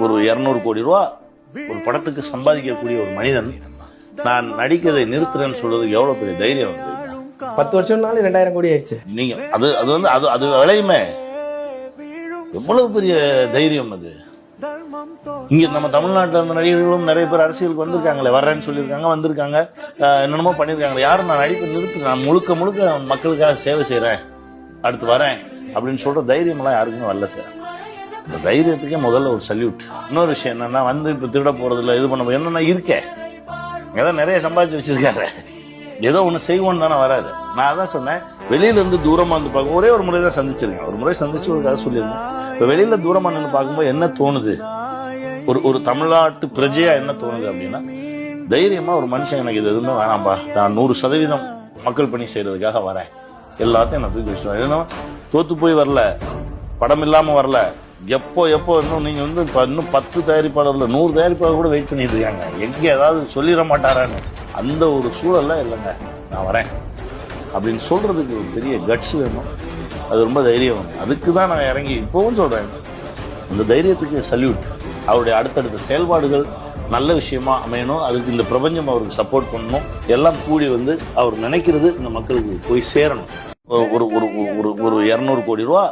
ஒரு 200 கோடி ரூபா ஒரு படத்துக்கு சம்பாதிக்கக்கூடிய ஒரு மனிதன் நான் நடிக்கிறதை நிறுத்துறேன்னு சொல்றதுக்கு எவ்வளவு பெரிய தைரியம் வந்து 10 வருஷம்னாலும் 2000 கோடி ஆயிடுச்சு. நீங்க அது வந்து அது விளையுமே எவ்வளவு பெரிய தைரியம் அது. இங்க நம்ம தமிழ்நாட்டில் இருந்த நடிகர்களும் நிறைய பேர் அரசியலுக்கு வந்திருக்காங்களே, வர்றேன்னு சொல்லியிருக்காங்க, வந்திருக்காங்க, என்னென்னமோ பண்ணியிருக்காங்களே. யாரும் நான் நடிப்பை நிறுத்து, நான் முழுக்க முழுக்க மக்களுக்காக சேவை செய்யறேன், அடுத்து வரேன் அப்படின்னு சொல்ற தைரியம் எல்லாம் யாருக்குமே வரல சார். இந்த தைரியத்துக்கே முதல்ல ஒரு சல்யூட். இன்னொரு விஷயம் என்னன்னா, வந்து இப்ப திருட போறதுல இது பண்ண என்னன்னா இருக்கேன் ஏதோ நிறைய சம்பாதிச்சு வச்சிருக்காரு, ஏதோ ஒண்ணு செய்வோன்னு தானே வராது. நான் அதான் சொன்னேன், வெளியில இருந்து தூரமா வந்து பார்க்க ஒரே ஒரு முறை தான் சந்திச்சிருக்கேன். ஒரு முறை சந்திச்சு ஒரு கதை சொல்லியிருந்தேன். இப்ப வெளியில தூரமா நின்று பார்க்கும்போது என்ன தோணுது, ஒரு தமிழ்நாட்டு பிரஜையா என்ன தோணுது அப்படின்னா, தைரியமா ஒரு மனுஷன் எனக்கு இது எதுவுமே வேணாம்பா, நான் 100% மக்கள் பணி செய்யறதுக்காக வரேன், எல்லாத்தையும் நான் தூக்கி வச்சுருவேன். ஏன்னா தோத்து போய் வரல, படம் இல்லாம வரல, எப்போ இன்னும் நீங்க வந்து இன்னும் 10 தயாரிப்பாளர்ல 100 தயாரிப்பாளர் கூட வெயிட் பண்ணிட்டு இருக்காங்க, எங்க ஏதாவது சொல்லிட மாட்டாரான்னு. அந்த ஒரு சூழல்ல இல்லைங்க, நான் வரேன் அப்படின்னு சொல்றதுக்கு ஒரு பெரிய கட்ஸ் வேணும், அது ரொம்ப தைரியம் வேணும். அதுக்கு தான் நான் இறங்கி இப்பவும் சொல்றேன், அந்த தைரியத்துக்கு சல்யூட். அவருடைய அடுத்தடுத்த செயல்பாடுகள் நல்ல விஷயமா அமையணும், அதுக்கு இந்த பிரபஞ்சம் அவருக்கு சப்போர்ட் பண்ணணும், எல்லாம் கூடி வந்து அவர் நினைக்கிறது இந்த மக்களுக்கு போய் சேரணும். ஒரு 200 கோடி ரூபா